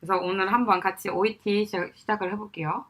그래서 오늘 한번 같이 OET 시작을 해볼게요.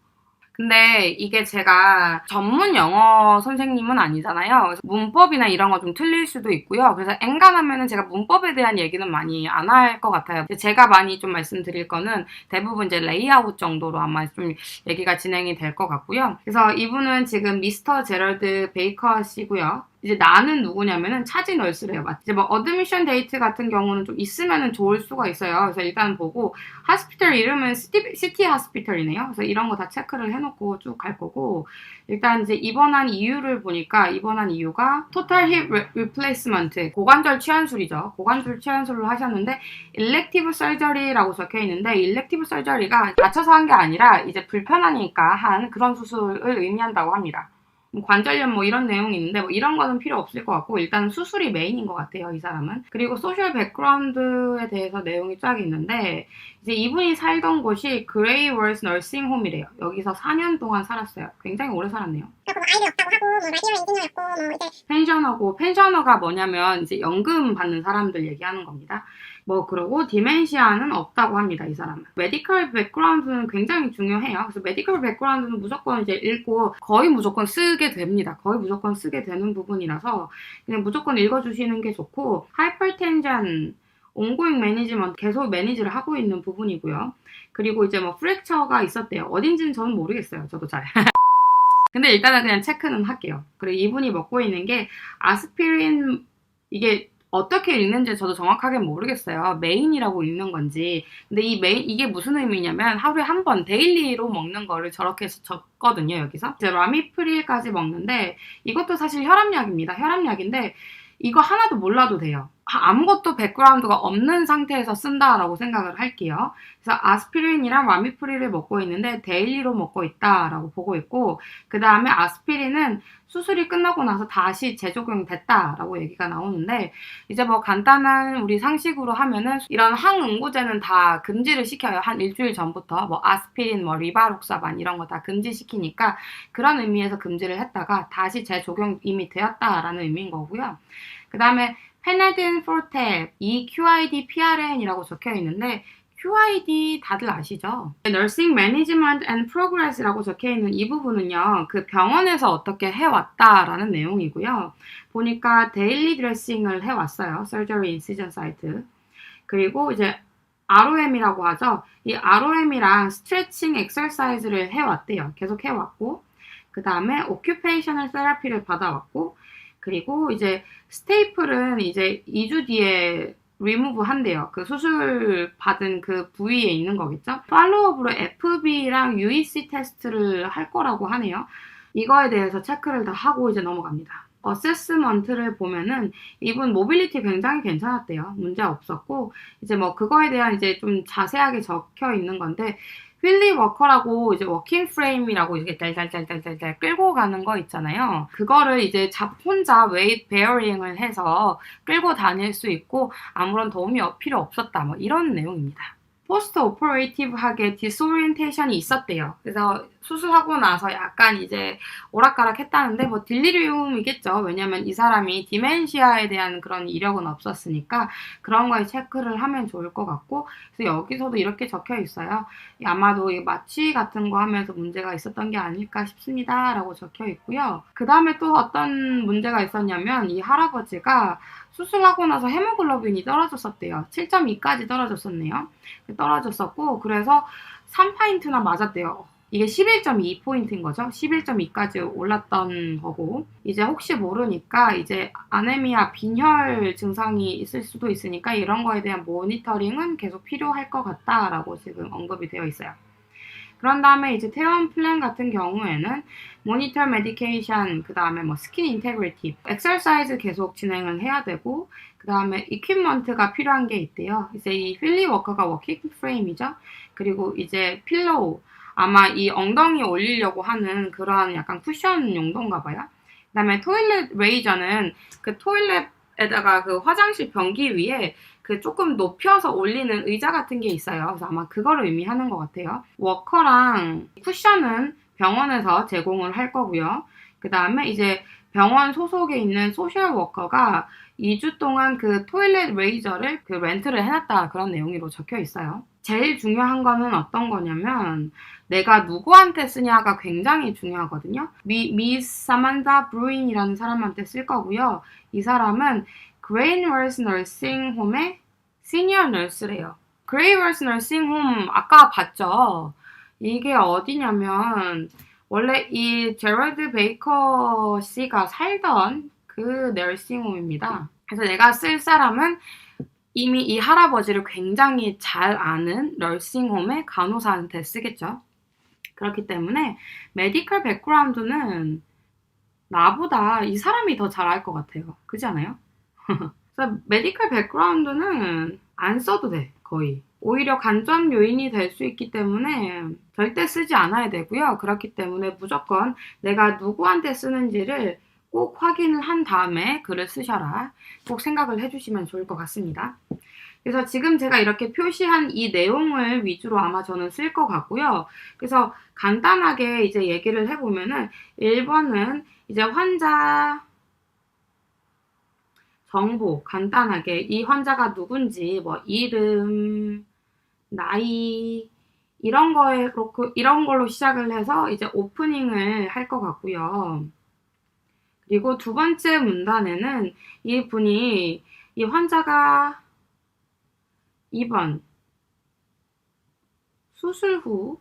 근데 이게 제가 전문 영어 선생님은 아니잖아요. 그래서 문법이나 이런 거 좀 틀릴 수도 있고요. 그래서 엔간하면은 제가 문법에 대한 얘기는 많이 안 할 것 같아요. 제가 많이 좀 말씀드릴 거는 대부분 이제 레이아웃 정도로 아마 좀 얘기가 진행이 될 것 같고요. 그래서 이분은 지금 미스터 제럴드 베이커 씨고요. 이제 나는 누구냐면은 차지 널스래요. 이제 뭐 어드미션 데이트 같은 경우는 좀 있으면은 좋을 수가 있어요. 그래서 일단 보고 하스피털 이름은 시티 하스피털이네요. 그래서 이런 거 다 체크를 해놓고 쭉 갈 거고 일단 이제 입원한 이유를 보니까 입원한 이유가 토탈 힙 리플레이스먼트 고관절 치환술이죠. 고관절 치환술을 하셨는데 일렉티브 설저리라고 적혀 있는데 일렉티브 설저리가 다쳐서 한 게 아니라 이제 불편하니까 한 그런 수술을 의미한다고 합니다. 관절염 뭐 이런 내용이 있는데 뭐 이런 거는 필요 없을 것 같고 일단 수술이 메인인 것 같아요, 이 사람은. 그리고 소셜 백그라운드에 대해서 내용이 쫙 있는데 이제 이분이 살던 곳이 그레이월스 너싱홈이래요. 여기서 4년 동안 살았어요. 굉장히 오래 살았네요. 그리고 아이들 없다고 하고 뭐 라디오 엔지니어였고 뭐 이제 펜셔너고 펜셔너가 뭐냐면 이제 연금 받는 사람들 얘기하는 겁니다. 뭐 그러고 디멘시아는 없다고 합니다, 이 사람은. 메디컬 백그라운드는 굉장히 중요해요. 그래서 메디컬 백그라운드는 무조건 이제 읽고 거의 무조건 쓰게 됩니다. 거의 무조건 쓰게 되는 부분이라서 그냥 무조건 읽어주시는 게 좋고 하이퍼텐션 온고잉 매니지먼트 계속 매니지를 하고 있는 부분이고요. 그리고 이제 뭐 프랙처가 있었대요. 어딘지는 저는 모르겠어요. 저도 잘. 근데 일단은 그냥 체크는 할게요. 그리고 이분이 먹고 있는 게 아스피린, 이게 어떻게 읽는지 저도 정확하게 모르겠어요. 메인이라고 읽는 건지. 근데 이게 무슨 의미냐면 하루에 한 번 데일리로 먹는 거를 저렇게 적거든요, 여기서. 이제 라미프릴까지 먹는데 이것도 사실 혈압약입니다. 혈압약인데 이거 하나도 몰라도 돼요. 아무것도 백그라운드가 없는 상태에서 쓴다라고 생각을 할게요. 그래서 아스피린이랑 라미프릴을 먹고 있는데 데일리로 먹고 있다라고 보고 있고 그 다음에 아스피린은 수술이 끝나고 나서 다시 재적용됐다라고 얘기가 나오는데 이제 뭐 간단한 우리 상식으로 하면은 이런 항응고제는 다 금지를 시켜요. 한 일주일 전부터 뭐 아스피린, 뭐 리바록사반 이런 거 다 금지시키니까 그런 의미에서 금지를 했다가 다시 재적용 이미 되었다라는 의미인 거고요. 그 다음에 페네딘 포르테 EQID PRN이라고 적혀 있는데 QID 다들 아시죠? Nursing Management and Progress라고 적혀 있는 이 부분은요, 그 병원에서 어떻게 해왔다라는 내용이고요. 보니까 데일리 드레싱을 해왔어요. Surgery Incision Site. 그리고 이제 ROM이라고 하죠. 이 ROM이랑 스트레칭 엑서사이즈를 해왔대요. 계속 해왔고, 그 다음에 오큐페이셔널 세라피를 받아왔고, 그리고 이제 스테이플은 이제 2주 뒤에 리무브 한대요. 그 수술 받은 그 부위에 있는 거겠죠? 팔로우업으로 FB랑 UEC 테스트를 할 거라고 하네요. 이거에 대해서 체크를 다 하고 이제 넘어갑니다. 어세스먼트를 보면은 이분 모빌리티 굉장히 괜찮았대요. 문제 없었고 이제 뭐 그거에 대한 이제 좀 자세하게 적혀 있는 건데 휠리 워커라고 이제 워킹 프레임이라고 이렇게 달달달달달달 끌고 가는 거 있잖아요. 그거를 이제 혼자 웨이트 베어링을 해서 끌고 다닐 수 있고 아무런 도움이 필요 없었다. 뭐 이런 내용입니다. 포스트 오퍼레이티브하게 디스오리엔테이션이 있었대요. 그래서 수술하고 나서 약간 이제 오락가락 했다는데 뭐 딜리리움이겠죠. 왜냐면 이 사람이 디멘시아에 대한 그런 이력은 없었으니까 그런 거에 체크를 하면 좋을 것 같고 그래서 여기서도 이렇게 적혀 있어요. 아마도 마취 같은 거 하면서 문제가 있었던 게 아닐까 싶습니다. 라고 적혀 있고요. 그 다음에 또 어떤 문제가 있었냐면 이 할아버지가 수술하고 나서 헤모글로빈이 떨어졌었대요. 7.2까지 떨어졌었네요. 떨어졌었고 그래서 3파인트나 맞았대요. 이게 11.2포인트인 거죠. 11.2까지 올랐던 거고 이제 혹시 모르니까 이제 아네미아 빈혈 증상이 있을 수도 있으니까 이런 거에 대한 모니터링은 계속 필요할 것 같다라고 지금 언급이 되어 있어요. 그런 다음에 이제 퇴원 플랜 같은 경우에는 모니터 메디케이션, 그 다음에 뭐 스킨 인테그리티, 엑서사이즈 계속 진행을 해야 되고, 그 다음에 이퀴먼트가 필요한 게 있대요. 이제 이 휠리 워커가 워킹 프레임이죠. 그리고 이제 필로우, 아마 이 엉덩이 올리려고 하는 그런 약간 쿠션 용도인가 봐요. 그 다음에 토일렛 레이저는 그 토일렛에다가 그 화장실 변기 위에 그 조금 높여서 올리는 의자 같은 게 있어요. 그래서 아마 그거를 의미하는 것 같아요. 워커랑 쿠션은 병원에서 제공을 할 거고요. 그 다음에 이제 병원 소속에 있는 소셜 워커가 2주 동안 그 토일렛 레이저를 그 렌트를 해놨다 그런 내용으로 적혀 있어요. 제일 중요한 거는 어떤 거냐면 내가 누구한테 쓰냐가 굉장히 중요하거든요. 미스 사만다 브루인이라는 사람한테 쓸 거고요. 이 사람은 그레인월스 너싱홈의 시니어 널스래요. 그레이월스 너싱홈 아까 봤죠? 이게 어디냐면 원래 이 제러드 베이커 씨가 살던 그 너싱홈입니다. 그래서 내가 쓸 사람은 이미 이 할아버지를 굉장히 잘 아는 널싱홈의 간호사한테 쓰겠죠. 그렇기 때문에 메디컬 백그라운드는 나보다 이 사람이 더 잘 알 것 같아요. 그렇지 않아요? 그래서 메디컬 백그라운드는 안 써도 돼, 거의. 오히려 간접 요인이 될 수 있기 때문에 절대 쓰지 않아야 되고요. 그렇기 때문에 무조건 내가 누구한테 쓰는지를 꼭 확인을 한 다음에 글을 쓰셔라. 꼭 생각을 해주시면 좋을 것 같습니다. 그래서 지금 제가 이렇게 표시한 이 내용을 위주로 아마 저는 쓸 것 같고요. 그래서 간단하게 이제 얘기를 해보면은 1번은 이제 환자 정보 간단하게 이 환자가 누군지 뭐 이름, 나이 이런 걸로 시작을 해서 이제 오프닝을 할 것 같고요. 그리고 두 번째 문단에는 이 환자가 2번 수술 후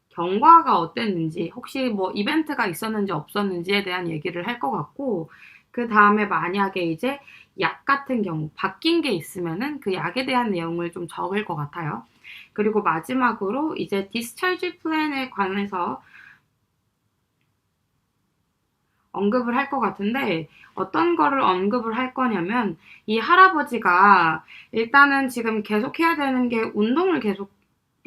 경과가 어땠는지 혹시 뭐 이벤트가 있었는지 없었는지에 대한 얘기를 할 것 같고 그 다음에 만약에 이제 약 같은 경우 바뀐 게 있으면은 그 약에 대한 내용을 좀 적을 것 같아요. 그리고 마지막으로 이제 디스차지 플랜에 관해서 언급을 할 것 같은데 어떤 거를 언급을 할 거냐면 이 할아버지가 일단은 지금 계속 해야 되는 게 운동을 계속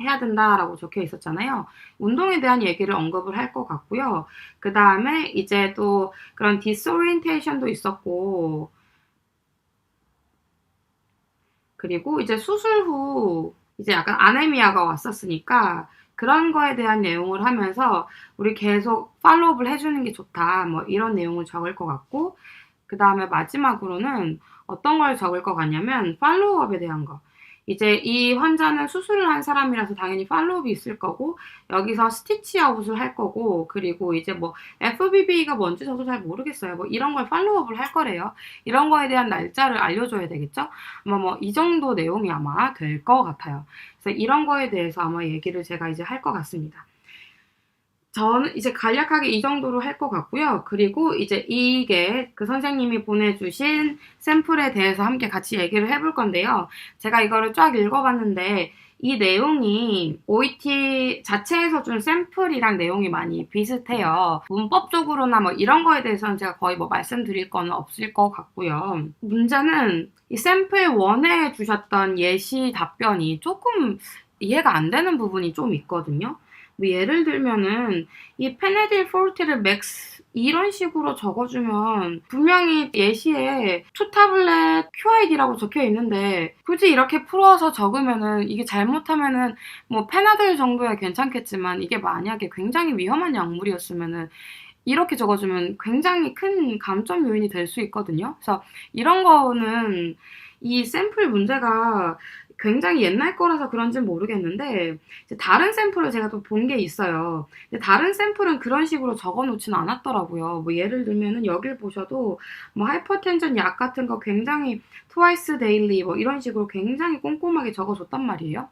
해야 된다라고 적혀 있었잖아요. 운동에 대한 얘기를 언급을 할 것 같고요. 그 다음에 이제 또 그런 디스오리엔테이션도 있었고 그리고 이제 수술 후 이제 약간 아네미아가 왔었으니까 그런 거에 대한 내용을 하면서 우리 계속 팔로우업을 해주는 게 좋다. 뭐 이런 내용을 적을 것 같고 그 다음에 마지막으로는 어떤 걸 적을 것 같냐면 팔로우업에 대한 거. 이제 이 환자는 수술을 한 사람이라서 당연히 팔로우업이 있을 거고 여기서 스티치 아웃을 할 거고 그리고 이제 뭐 FBB가 뭔지 저도 잘 모르겠어요. 뭐 이런 걸 팔로우업을 할 거래요. 이런 거에 대한 날짜를 알려줘야 되겠죠? 아마 뭐 이 정도 내용이 아마 될 것 같아요. 그래서 이런 거에 대해서 아마 얘기를 제가 이제 할 것 같습니다. 저는 이제 간략하게 이 정도로 할 것 같고요. 그리고 이제 이게 그 선생님이 보내주신 샘플에 대해서 함께 같이 얘기를 해볼 건데요. 제가 이거를 쫙 읽어봤는데 이 내용이 OET 자체에서 준 샘플이랑 내용이 많이 비슷해요. 문법적으로나 뭐 이런 거에 대해서는 제가 거의 뭐 말씀드릴 거는 없을 것 같고요. 문제는 이 샘플 1에 주셨던 예시 답변이 조금 이해가 안 되는 부분이 좀 있거든요. 뭐 예를 들면은 이 페네딜 포르테를 맥스 이런 식으로 적어주면 분명히 예시에 2타블렛 QID라고 적혀 있는데 굳이 이렇게 풀어서 적으면은 이게 잘못하면은 뭐 페나들 정도야 괜찮겠지만 이게 만약에 굉장히 위험한 약물이었으면은 이렇게 적어주면 굉장히 큰 감점 요인이 될 수 있거든요. 그래서 이런 거는 이 샘플 문제가 굉장히 옛날 거라서 그런지는 모르겠는데 이제 다른 샘플을 제가 또 본 게 있어요. 근데 다른 샘플은 그런 식으로 적어놓지는 않았더라고요. 뭐 예를 들면은 여길 보셔도 뭐 하이퍼텐션 약 같은 거 굉장히 트와이스 데일리 뭐 이런 식으로 굉장히 꼼꼼하게 적어줬단 말이에요.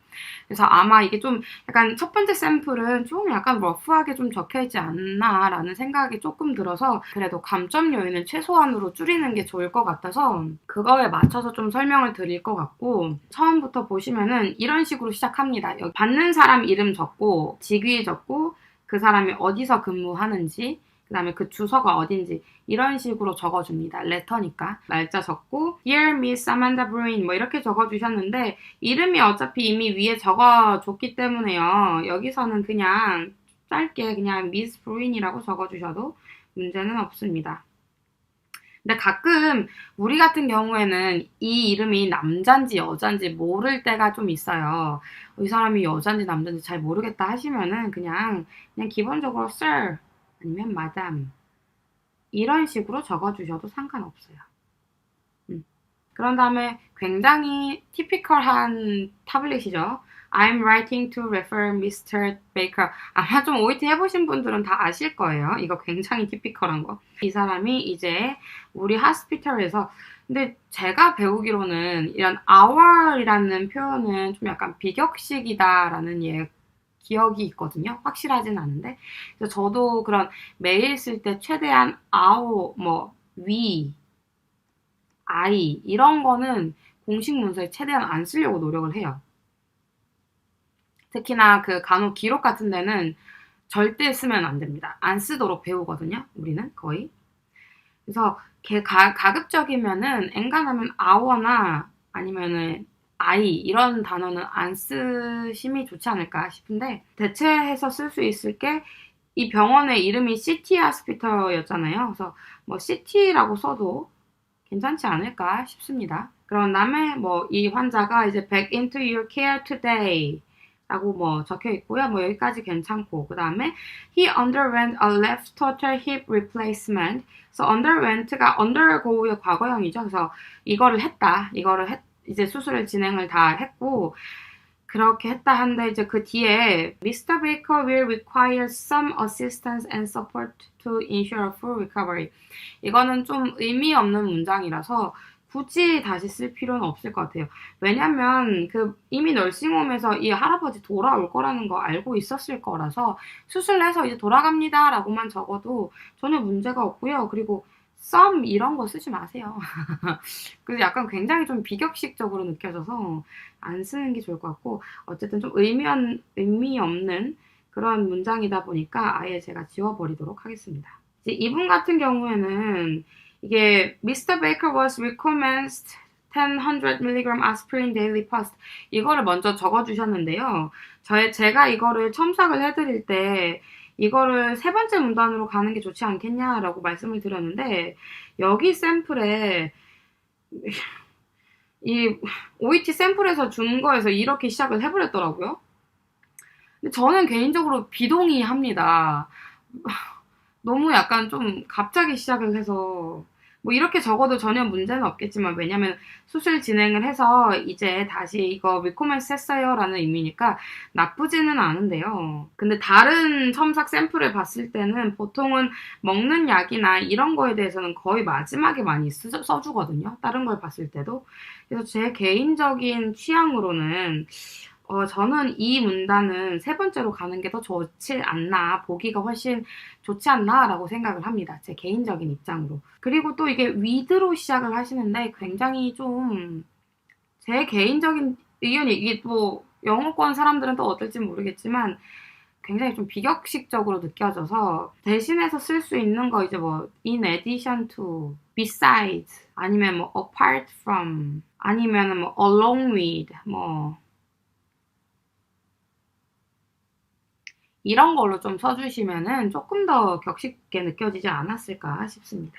그래서 아마 이게 좀 약간 첫 번째 샘플은 좀 약간 러프하게 좀 적혀있지 않나라는 생각이 조금 들어서 그래도 감점 요인은 최소한으로 줄이는 게 좋을 것 같아서 그거에 맞춰서 좀 설명을 드릴 것 같고 처음부터 보시면은 이런 식으로 시작합니다. 여기 받는 사람 이름 적고 직위 적고 그 사람이 어디서 근무하는지 그 다음에 그 주소가 어딘지 이런 식으로 적어줍니다. 레터니까 날짜 적고 Dear Miss Amanda Bruin 뭐 이렇게 적어주셨는데 이름이 어차피 이미 위에 적어줬기 때문에요. 여기서는 그냥 짧게 그냥 Miss Bruin이라고 적어주셔도 문제는 없습니다. 근데 가끔 우리 같은 경우에는 이 이름이 남잔지 여잔지 모를 때가 좀 있어요. 이 사람이 여잔지 남잔지 잘 모르겠다 하시면은 그냥 기본적으로 Sir 아니면 Madam 이런 식으로 적어주셔도 상관없어요. 그런 다음에 굉장히 티피컬한 타블릿이죠. I'm writing to refer Mr. Baker. 아마 좀 OET 해보신 분들은 다 아실 거예요. 이거 굉장히 티피컬한 거. 이 사람이 이제 우리 하스피털에서, 근데 제가 배우기로는 이런 hour이라는 표현은 좀 약간 비격식이다라는 기억이 있거든요. 확실하진 않은데. 그래서 저도 그런 메일 쓸 때 최대한 hour, we, I 이런 거는 공식 문서에 최대한 안 쓰려고 노력을 해요. 특히나 그 간혹 기록 같은 데는 절대 쓰면 안 됩니다. 안 쓰도록 배우거든요. 우리는 거의. 그래서 가급적이면은 엔간하면 hour나 아니면은 I 이런 단어는 안 쓰심이 좋지 않을까 싶은데 대체해서 쓸 수 있을 게 이 병원의 이름이 시티 하스피털이었잖아요. 그래서 뭐 시티라고 써도 괜찮지 않을까 싶습니다. 그런 다음에 이 환자가 이제 back into your care today 라고 적혀 있고요. 여기까지 괜찮고 그 다음에 he underwent a left total hip replacement. 그래서 underwent가 undergo의 과거형이죠. 그래서 이제 수술을 진행을 다 했고 그렇게 했다 한데 이제 그 뒤에 Mr. Baker will require some assistance and support to ensure a full recovery. 이거는 좀 의미 없는 문장이라서 굳이 다시 쓸 필요는 없을 것 같아요. 왜냐면 이미 널싱홈에서 이 할아버지 돌아올 거라는 거 알고 있었을 거라서 수술해서 이제 돌아갑니다 라고만 적어도 전혀 문제가 없고요. 그리고 some 이런 거 쓰지 마세요. 그래서 약간 굉장히 좀 비격식적으로 느껴져서 안 쓰는 게 좋을 것 같고 어쨌든 좀 의미 없는 그런 문장이다 보니까 아예 제가 지워버리도록 하겠습니다. 이제 이분 같은 경우에는 이게 Mr. Baker was recommenced 1000mg aspirin daily post 이거를 먼저 적어주셨는데요. 제가 이거를 첨삭을 해드릴 때 이거를 세 번째 문단으로 가는 게 좋지 않겠냐라고 말씀을 드렸는데 여기 샘플에 이 OET 샘플에서 준 거에서 이렇게 시작을 해버렸더라고요. 근데 저는 개인적으로 비동의합니다. 너무 약간 좀 갑자기 시작을 해서 이렇게 적어도 전혀 문제는 없겠지만 왜냐면 수술 진행을 해서 이제 다시 이거 리코멘스 했어요 라는 의미니까 나쁘지는 않은데요. 근데 다른 첨삭 샘플을 봤을 때는 보통은 먹는 약이나 이런 거에 대해서는 거의 마지막에 많이 써주거든요. 다른 걸 봤을 때도. 그래서 제 개인적인 취향으로는 저는 이 문단은 세 번째로 가는 게 더 좋지 않나, 보기가 훨씬 좋지 않나라고 생각을 합니다. 제 개인적인 입장으로. 그리고 또 이게 with로 시작을 하시는데 굉장히 좀 제 개인적인 의견이 이게 영어권 사람들은 또 어떨지 모르겠지만 굉장히 좀 비격식적으로 느껴져서 대신해서 쓸 수 있는 거 이제 in addition to, besides, 아니면 apart from, 아니면 along with, 이런 걸로 좀 써주시면은 조금 더 격식 있게 느껴지지 않았을까 싶습니다.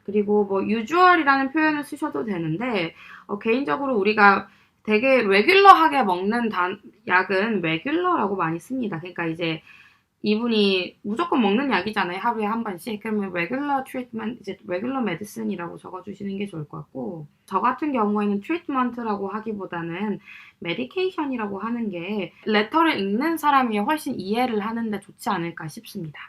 그리고 usual이라는 표현을 쓰셔도 되는데 개인적으로 우리가 되게 레귤러하게 먹는 약은 레귤러라고 많이 씁니다. 그러니까 이제 이분이 무조건 먹는 약이잖아요. 하루에 한 번씩. 그러면 regular treatment, 이제 regular medicine이라고 적어주시는 게 좋을 것 같고 저 같은 경우에는 treatment라고 하기보다는 medication이라고 하는 게 레터를 읽는 사람이 훨씬 이해를 하는데 좋지 않을까 싶습니다.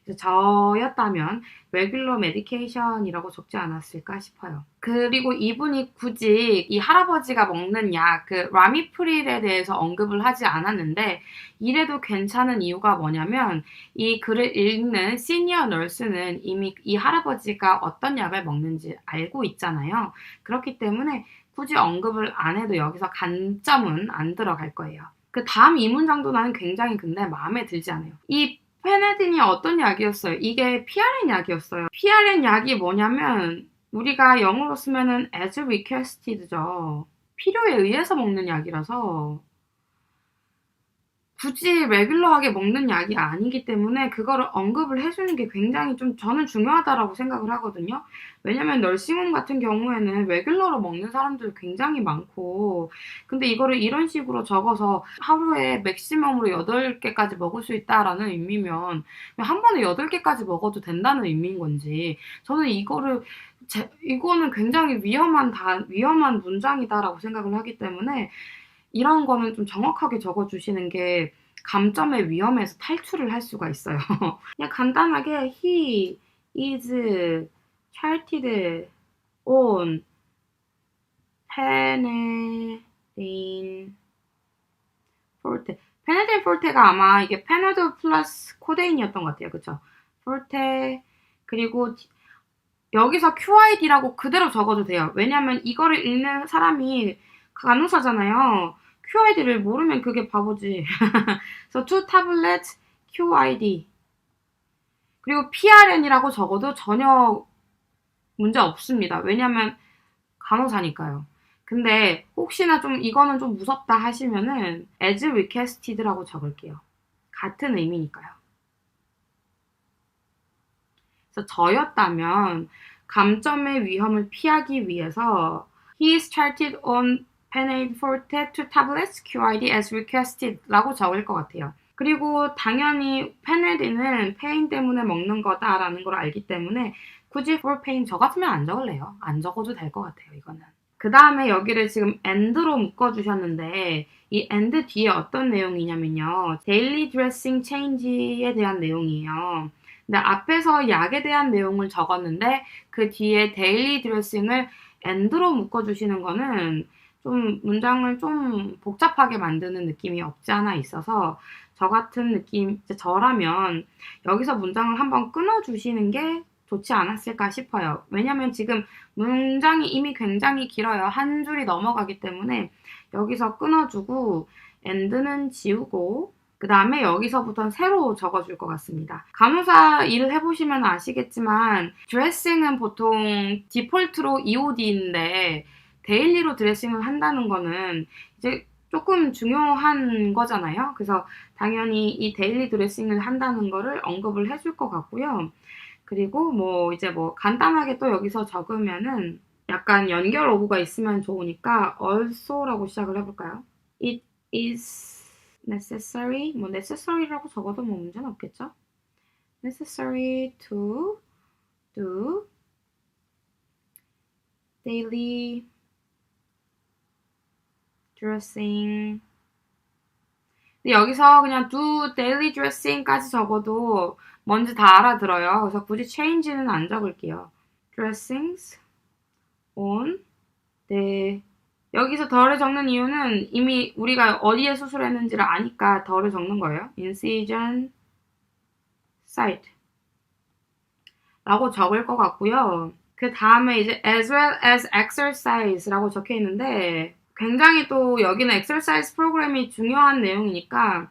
그래서 저였다면 regular medication이라고 적지 않았을까 싶어요. 그리고 이분이 굳이 이 할아버지가 먹는 약, 라미프릴에 대해서 언급을 하지 않았는데 이래도 괜찮은 이유가 뭐냐면 이 글을 읽는 시니어 널스는 이미 이 할아버지가 어떤 약을 먹는지 알고 있잖아요. 그렇기 때문에 굳이 언급을 안 해도 여기서 간점은 안 들어갈 거예요. 그 다음 이 문장도 나는 굉장히 근데 마음에 들지 않아요. 이 페네딘이 어떤 약이었어요? 이게 PRN 약이었어요. PRN 약이 뭐냐면 우리가 영어로 쓰면은 as requested죠. 필요에 의해서 먹는 약이라서 굳이 레귤러하게 먹는 약이 아니기 때문에 그거를 언급을 해주는 게 굉장히 좀 저는 중요하다라고 생각을 하거든요. 왜냐면 널싱홈 같은 경우에는 레귤러로 먹는 사람들 굉장히 많고 근데 이거를 이런 식으로 적어서 하루에 맥시멈으로 8개까지 먹을 수 있다라는 의미면 한 번에 8개까지 먹어도 된다는 의미인 건지 저는 이거를 이거는 굉장히 위험한 문장이다라고 생각을 하기 때문에 이런 거는 좀 정확하게 적어주시는 게 감점의 위험에서 탈출을 할 수가 있어요. 그냥 간단하게 he is charted on 페네딘 폴테. 페네딘 폴테가 아마 이게 페네도 플러스 코데인이었던 것 같아요. 그쵸? 폴테 그리고 여기서 QID라고 그대로 적어도 돼요. 왜냐면 이거를 읽는 사람이 간호사잖아요. QID를 모르면 그게 바보지. 그래서 two tablets QID. 그리고 PRN이라고 적어도 전혀 문제 없습니다. 왜냐면 간호사니까요. 근데 혹시나 좀 이거는 좀 무섭다 하시면은 as requested라고 적을게요. 같은 의미니까요. 그래서 저였다면 감점의 위험을 피하기 위해서 he started on Panade Forte 2 tablets QID as requested 라고 적을 것 같아요. 그리고 당연히 페네디는 페인 때문에 먹는 거다라는 걸 알기 때문에 굳이 for pain 저 같으면 안 적을래요. 안 적어도 될 것 같아요. 이거는. 그 다음에 여기를 지금 and로 묶어주셨는데 이 and 뒤에 어떤 내용이냐면요. daily dressing change에 대한 내용이에요. 근데 앞에서 약에 대한 내용을 적었는데 그 뒤에 daily dressing을 and로 묶어주시는 거는 좀 문장을 좀 복잡하게 만드는 느낌이 없지 않아 있어서 저 같은 느낌, 저라면 여기서 문장을 한번 끊어주시는 게 좋지 않았을까 싶어요. 왜냐면 지금 문장이 이미 굉장히 길어요. 한 줄이 넘어가기 때문에 여기서 끊어주고 and는 지우고 그 다음에 여기서부터는 새로 적어줄 것 같습니다. 간호사 일을 해보시면 아시겠지만 드레싱은 보통 디폴트로 EOD인데 데일리로 드레싱을 한다는 거는 이제 조금 중요한 거잖아요. 그래서 당연히 이 데일리 드레싱을 한다는 거를 언급을 해줄 것 같고요. 그리고 뭐 이제 뭐 간단하게 또 여기서 적으면은 약간 연결 어구가 있으면 좋으니까 also라고 시작을 해볼까요? It is necessary, 뭐 necessary라고 적어도 뭐 문제는 없겠죠? necessary to do daily dressing. 근데 여기서 그냥 do daily dressing까지 적어도 뭔지 다 알아들어요. 그래서 굳이 change는 안 적을게요. dressings on the 여기서 덜을 적는 이유는 이미 우리가 어디에 수술했는지를 아니까 덜을 적는 거예요. incision site 라고 적을 것 같고요. 그 다음에 이제 as well as exercise라고 적혀 있는데 굉장히 또 여기는 exercise 프로그램이 중요한 내용이니까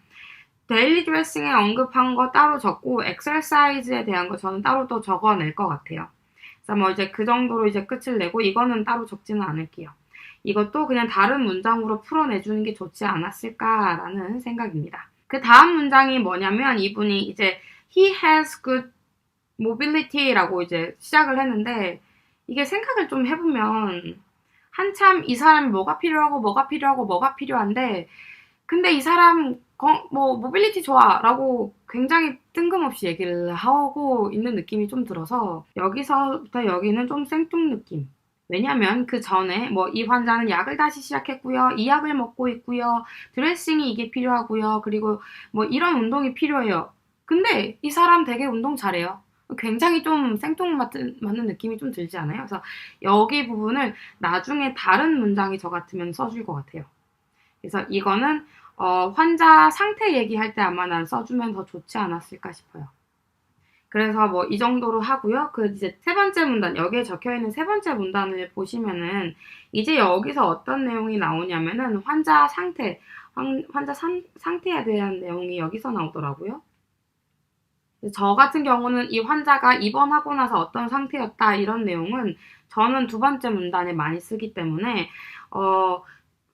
데일리 드레싱에 언급한 거 따로 적고 exercise에 대한 거 저는 따로 또 적어낼 것 같아요. 그래서 뭐 이제 그 정도로 이제 끝을 내고 이거는 따로 적지는 않을게요. 이것도 그냥 다른 문장으로 풀어내주는 게 좋지 않았을까라는 생각입니다. 그 다음 문장이 뭐냐면 이분이 이제 he has good mobility라고 이제 시작을 했는데 이게 생각을 좀 해보면 한참 이 사람이 뭐가 필요한데 근데 이 사람 뭐 모빌리티 좋아라고 굉장히 뜬금없이 얘기를 하고 있는 느낌이 좀 들어서 여기서부터 여기는 좀 생뚱 느낌. 왜냐면 그 전에 뭐 이 환자는 약을 다시 시작했고요. 이 약을 먹고 있고요. 드레싱이 이게 필요하고요. 그리고 뭐 이런 운동이 필요해요. 근데 이 사람 되게 운동 잘해요. 굉장히 좀 생뚱맞는 느낌이 좀 들지 않아요? 그래서 여기 부분을 나중에 다른 문장이 저 같으면 써줄 것 같아요. 그래서 이거는 환자 상태 얘기할 때 아마 난 써주면 더 좋지 않았을까 싶어요. 그래서 뭐 이 정도로 하고요. 그 이제 세 번째 문단, 여기에 적혀 있는 세 번째 문단을 보시면은 이제 여기서 어떤 내용이 나오냐면은 환자 상태, 상태에 대한 내용이 여기서 나오더라고요. 저 같은 경우는 이 환자가 입원하고 나서 어떤 상태였다 이런 내용은 저는 두 번째 문단에 많이 쓰기 때문에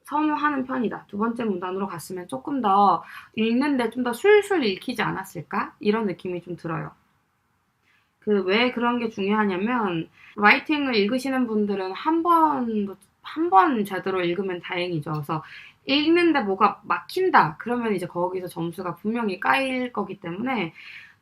선호하는 편이다. 두 번째 문단으로 갔으면 조금 더 읽는데 좀 더 술술 읽히지 않았을까? 이런 느낌이 좀 들어요. 왜 그런 게 중요하냐면 라이팅을 읽으시는 분들은 한 번 제대로 읽으면 다행이죠. 그래서 읽는데 뭐가 막힌다. 그러면 이제 거기서 점수가 분명히 까일 거기 때문에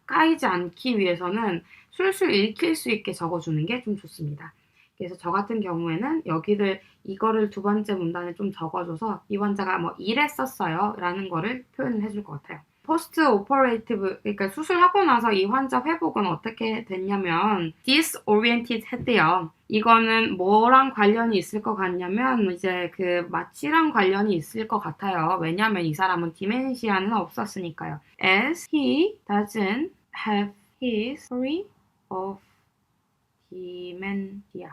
까이지 않기 위해서는 술술 읽힐 수 있게 적어주는 게 좀 좋습니다. 그래서 저 같은 경우에는 여기를 이거를 두 번째 문단에 좀 적어줘서 이 환자가 뭐 이랬었어요 라는 거를 표현을 해줄 것 같아요. 포스트 오퍼레이티브, 그러니까 수술하고 나서 이 환자 회복은 어떻게 됐냐면 disoriented 했대요. 이거는 뭐랑 관련이 있을 것 같냐면 이제 그 마취랑 관련이 있을 것 같아요. 왜냐면 이 사람은 디멘시아는 없었으니까요. As he doesn't have history of dementia.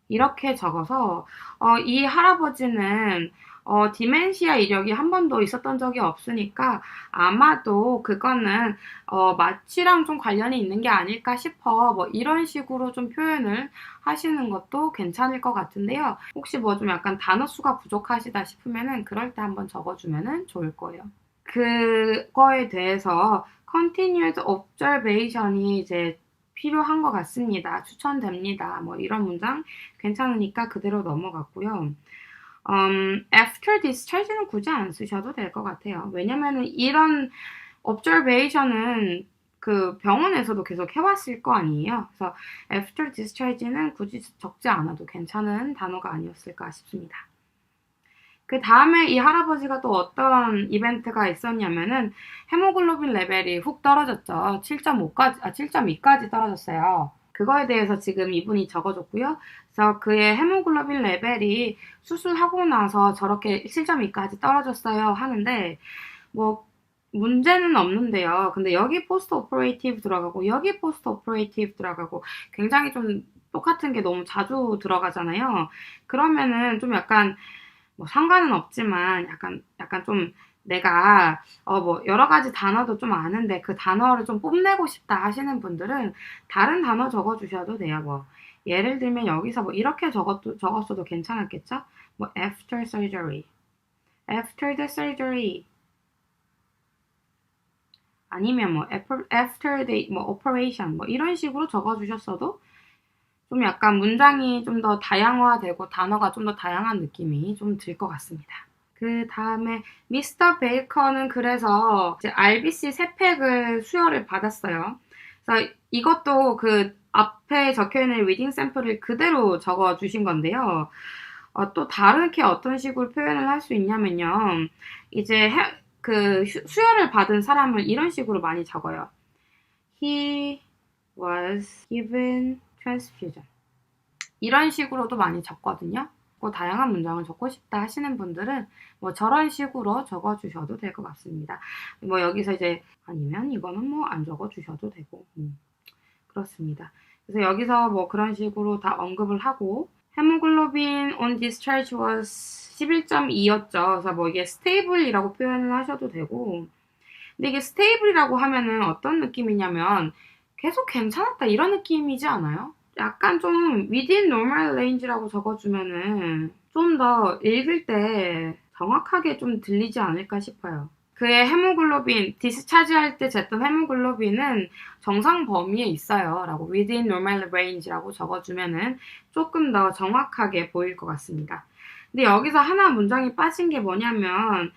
이렇게 적어서 이 할아버지는 디멘시아 이력이 한 번도 있었던 적이 없으니까 아마도 그거는 마취랑 좀 관련이 있는 게 아닐까 싶어. 뭐 이런 식으로 좀 표현을 하시는 것도 괜찮을 것 같은데요. 혹시 뭐 좀 약간 단어 수가 부족하시다 싶으면은 그럴 때 한번 적어주면은 좋을 거예요. 그거에 대해서 continued observation이 이제 필요한 것 같습니다. 추천됩니다. 뭐 이런 문장 괜찮으니까 그대로 넘어갔고요. after discharge는 굳이 안 쓰셔도 될 것 같아요. 왜냐면은 이런 observation은 그 병원에서도 계속 해왔을 거 아니에요. 그래서 after discharge는 굳이 적지 않아도 괜찮은 단어가 아니었을까 싶습니다. 그 다음에 이 할아버지가 또 어떤 이벤트가 있었냐면은 헤모글로빈 레벨이 훅 떨어졌죠. 7.2까지 떨어졌어요. 그거에 대해서 지금 이분이 적어줬고요. 그래서 그의 헤모글로빈 레벨이 수술하고 나서 저렇게 7.2까지 떨어졌어요 하는데 뭐 문제는 없는데요. 근데 여기 포스트 오퍼레이티브 들어가고 여기 포스트 오퍼레이티브 들어가고 굉장히 좀 똑같은 게 너무 자주 들어가잖아요. 그러면은 좀 약간 뭐 상관은 없지만 약간 좀 내가 뭐 여러 가지 단어도 좀 아는데 그 단어를 좀 뽐내고 싶다 하시는 분들은 다른 단어 적어 주셔도 돼요. 뭐 예를 들면 여기서 뭐 이렇게 적었어도 괜찮았겠죠? 뭐 after surgery, after the surgery 아니면 뭐 after the 뭐 operation 뭐 이런 식으로 적어 주셨어도 좀 약간 문장이 좀 더 다양화되고 단어가 좀 더 다양한 느낌이 좀 들 것 같습니다. 그 다음에 미스터 베이커는 그래서 이제 RBC 3팩을 수여를 받았어요. 그래서 이것도 그 앞에 적혀있는 리딩 샘플을 그대로 적어 주신 건데요. 또 다르게 어떤 식으로 표현을 할 수 있냐면요. 이제 그 수여를 받은 사람을 이런 식으로 많이 적어요. He was given transfusion. 이런 식으로도 많이 적거든요. 다양한 문장을 적고 싶다 하시는 분들은 뭐 저런 식으로 적어 주셔도 될 것 같습니다. 뭐 여기서 이제 아니면 이거는 뭐 안 적어 주셔도 되고 그렇습니다. 그래서 여기서 뭐 그런 식으로 다 언급을 하고 헤모글로빈 on discharge was 11.2였죠. 그래서 뭐 이게 스테이블이라고 표현을 하셔도 되고 근데 이게 스테이블이라고 하면은 어떤 느낌이냐면 계속 괜찮았다 이런 느낌이지 않아요? 약간 좀 within normal range라고 적어주면은 좀 더 읽을 때 정확하게 좀 들리지 않을까 싶어요. 그의 헤모글로빈, 디스차지 할 때 쟀던 헤모글로빈은 정상 범위에 있어요. 라고 within normal range라고 적어주면은 조금 더 정확하게 보일 것 같습니다. 근데 여기서 하나 문장이 빠진 게 뭐냐면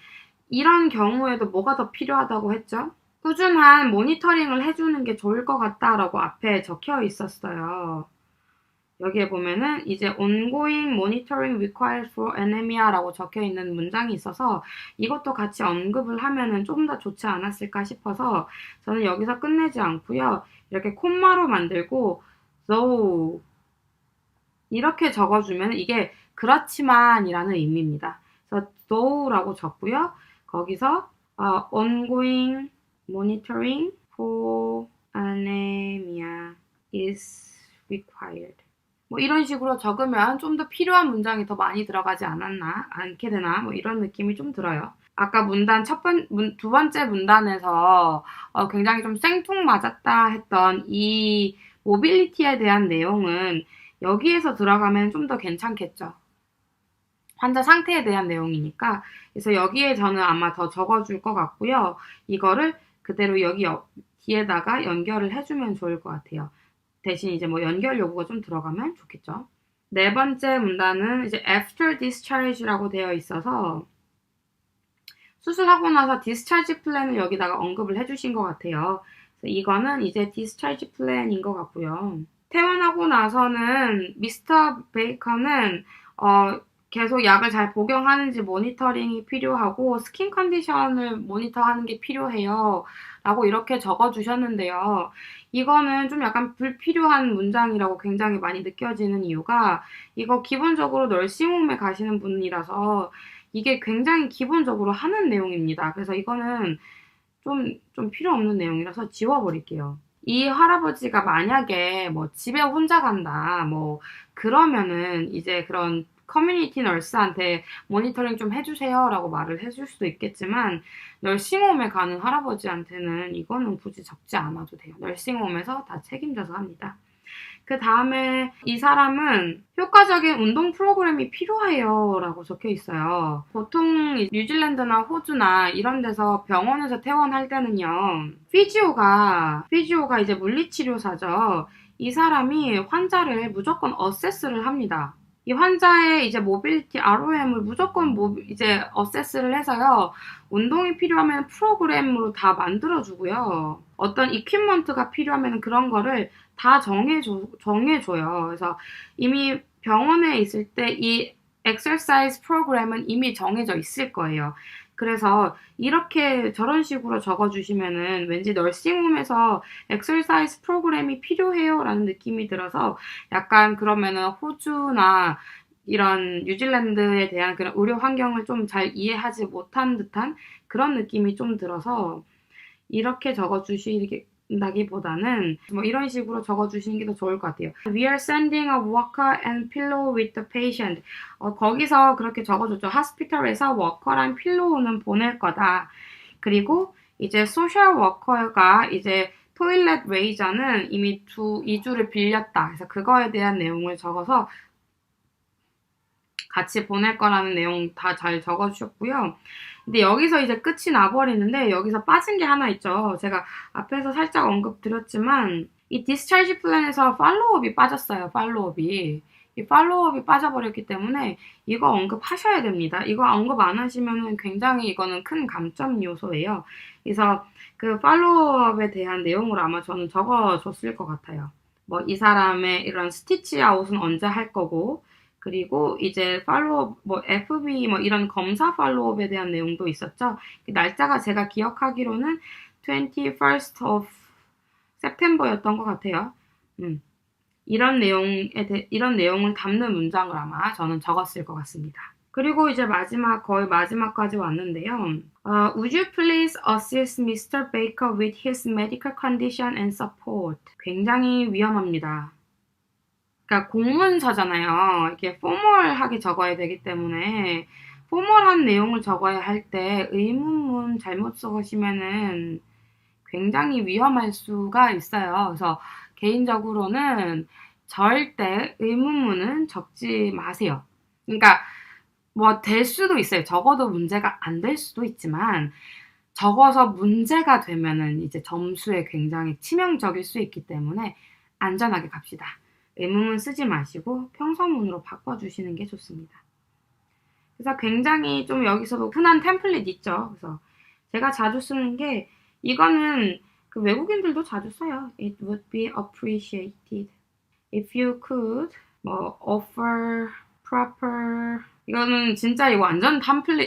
이런 경우에도 뭐가 더 필요하다고 했죠? 꾸준한 모니터링을 해주는 게 좋을 것 같다라고 앞에 적혀 있었어요. 여기에 보면은 이제 ongoing monitoring required for anemia라고 적혀 있는 문장이 있어서 이것도 같이 언급을 하면은 좀 더 좋지 않았을까 싶어서 저는 여기서 끝내지 않고요. 이렇게 콤마로 만들고 though 이렇게 적어주면 이게 그렇지만이라는 의미입니다. 그래서 though라고 적고요. 거기서 ongoing monitoring for anemia is required. 뭐 이런 식으로 적으면 좀 더 필요한 문장이 더 많이 들어가지 않게 되나 뭐 이런 느낌이 좀 들어요. 아까 문단 두 번째 문단에서 굉장히 좀 생뚱맞았다 했던 이 모빌리티에 대한 내용은 여기에서 들어가면 좀 더 괜찮겠죠. 환자 상태에 대한 내용이니까. 그래서 여기에 저는 아마 더 적어줄 것 같고요. 이거를 그대로 여기 뒤에다가 연결을 해주면 좋을 것 같아요. 대신 이제 뭐 연결 요구가 좀 들어가면 좋겠죠. 네 번째 문단은 이제 after discharge라고 되어 있어서 수술하고 나서 discharge plan을 여기다가 언급을 해주신 것 같아요. 그래서 이거는 이제 discharge plan인 것 같고요. 퇴원하고 나서는 미스터 베이커는 계속 약을 잘 복용하는지 모니터링이 필요하고 스킨 컨디션을 모니터하는 게 필요해요. 라고 이렇게 적어주셨는데요. 이거는 좀 약간 불필요한 문장이라고 굉장히 많이 느껴지는 이유가 이거 기본적으로 널싱홈에 가시는 분이라서 이게 굉장히 기본적으로 하는 내용입니다. 그래서 이거는 좀 필요 없는 내용이라서 지워버릴게요. 이 할아버지가 만약에 뭐 집에 혼자 간다, 뭐, 그러면은 이제 그런 커뮤니티 널스한테 모니터링 좀 해주세요라고 말을 해줄 수도 있겠지만, 널싱홈에 가는 할아버지한테는 이거는 굳이 적지 않아도 돼요. 널싱홈에서 다 책임져서 합니다. 그 다음에 이 사람은 효과적인 운동 프로그램이 필요해요 라고 적혀 있어요. 보통 뉴질랜드나 호주나 이런 데서 병원에서 퇴원할 때는요, 피지오가 이제 물리치료사죠. 이 사람이 환자를 무조건 어세스를 합니다. 이 환자의 이제 모빌리티 ROM을 무조건 이제 어세스를 해서요. 운동이 필요하면 프로그램으로 다 만들어주고요. 어떤 이퀴먼트가 필요하면 그런 거를 다 정해줘요. 그래서 이미 병원에 있을 때 이 엑서사이즈 프로그램은 이미 정해져 있을 거예요. 그래서 이렇게 저런 식으로 적어주시면은 왠지 널싱홈에서 엑서사이즈 프로그램이 필요해요 라는 느낌이 들어서 약간 그러면은 호주나 이런 뉴질랜드에 대한 그런 의료 환경을 좀 잘 이해하지 못한 듯한 그런 느낌이 좀 들어서 이렇게 적어주시다기보다는 뭐 이런 식으로 적어주시는 게 더 좋을 것 같아요. We are sending a walker and pillow with the patient. 거기서 그렇게 적어줬죠. hospital에서 워커랑 필로우는 보낼 거다. 그리고 이제 소셜 워커가 이제 토일렛 레이저는 이미 2주를 빌렸다. 그래서 그거에 대한 내용을 적어서 같이 보낼 거라는 내용 다 잘 적어주셨고요. 근데 여기서 이제 끝이 나버리는데 여기서 빠진 게 하나 있죠. 제가 앞에서 살짝 언급드렸지만 이 디스차지 플랜에서 팔로우업이 빠졌어요. 팔로우업이. 이 팔로우업이 빠져버렸기 때문에 이거 언급하셔야 됩니다. 이거 언급 안 하시면 굉장히 이거는 큰 감점 요소예요. 그래서 그 팔로우업에 대한 내용을 아마 저는 적어줬을 것 같아요. 뭐 이 사람의 이런 스티치 아웃은 언제 할 거고 그리고 이제 팔로업, 뭐 FB 뭐 이런 검사 팔로업에 대한 내용도 있었죠. 그 날짜가 제가 기억하기로는 21st of September였던 것 같아요. 이런 내용을 담는 문장을 아마 저는 적었을 것 같습니다. 그리고 이제 거의 마지막까지 왔는데요. Would you please assist Mr. Baker with his medical condition and support? 굉장히 위험합니다. 그러니까 공문서잖아요. 이게 포멀하게 적어야 되기 때문에 포멀한 내용을 적어야 할 때 의문문 잘못 적으시면은 굉장히 위험할 수가 있어요. 그래서 개인적으로는 절대 의문문은 적지 마세요. 그러니까 뭐 될 수도 있어요. 적어도 문제가 안 될 수도 있지만 적어서 문제가 되면은 이제 점수에 굉장히 치명적일 수 있기 때문에 안전하게 갑시다. 의문문 쓰지 마시고 평서문으로 바꿔주시는 게 좋습니다. 그래서 굉장히 좀 여기서도 흔한 템플릿 있죠. 그래서 제가 자주 쓰는 게 이거는 그 외국인들도 자주 써요. It would be appreciated if you could 뭐 offer proper 이거는 진짜 이거 완전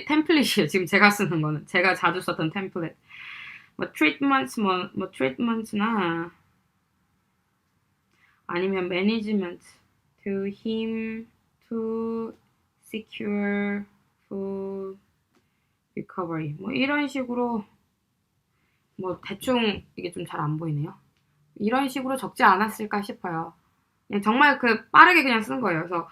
템플릿이에요. 지금 제가 쓰는 거는 제가 자주 썼던 템플릿. 뭐 treatments나 아니면 management to him to secure food recovery 뭐 이런 식으로 뭐 대충 이게 좀 잘 안 보이네요. 이런 식으로 적지 않았을까 싶어요. 그냥 정말 빠르게 그냥 쓴 거예요. 그래서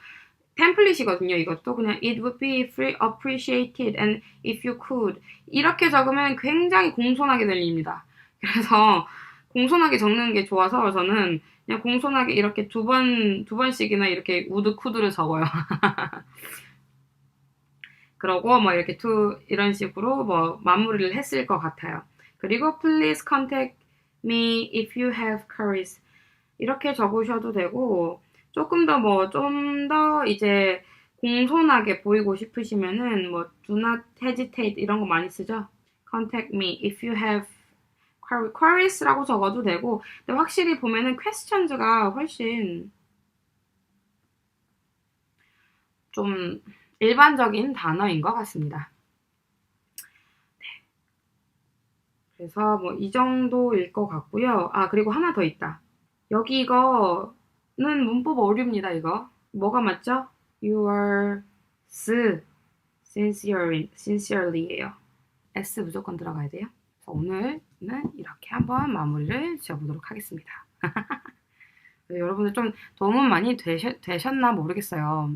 템플릿이거든요. 이것도 그냥 it would be appreciated and if you could 이렇게 적으면 굉장히 공손하게 들립니다. 그래서 공손하게 적는 게 좋아서 저는 그냥 공손하게 이렇게 두 번씩이나 이렇게 우드쿠드를 적어요. 그러고 뭐 이렇게 이런 식으로 뭐 마무리를 했을 것 같아요. 그리고 please contact me if you have queries 이렇게 적으셔도 되고 조금 더 이제 공손하게 보이고 싶으시면은 뭐 do not hesitate 이런 거 많이 쓰죠. contact me if you have queries라고 적어도 되고, 근데 확실히 보면은 questions가 훨씬 좀 일반적인 단어인 것 같습니다. 그래서 뭐 이 정도일 것 같고요. 아, 그리고 하나 더 있다. 여기 이거는 문법 오류입니다, 이거. 뭐가 맞죠? yours sincerely예요. S 무조건 들어가야 돼요. 그래서 오늘은 이렇게 한번 마무리를 지어보도록 하겠습니다. 여러분들 좀 도움 많이 되셨나 모르겠어요.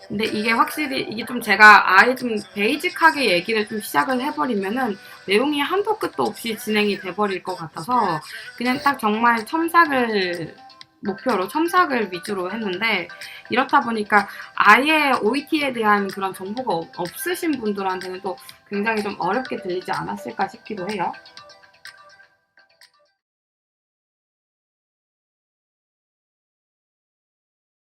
근데 이게 확실히 이게 좀 제가 아예 좀 베이직하게 얘기를 좀 시작을 해버리면은 내용이 한도 끝도 없이 진행이 돼버릴 것 같아서 그냥 딱 정말 첨삭을 목표로 첨삭을 위주로 했는데, 이렇다 보니까 아예 OET에 대한 그런 정보가 없으신 분들한테는 또 굉장히 좀 어렵게 들리지 않았을까 싶기도 해요.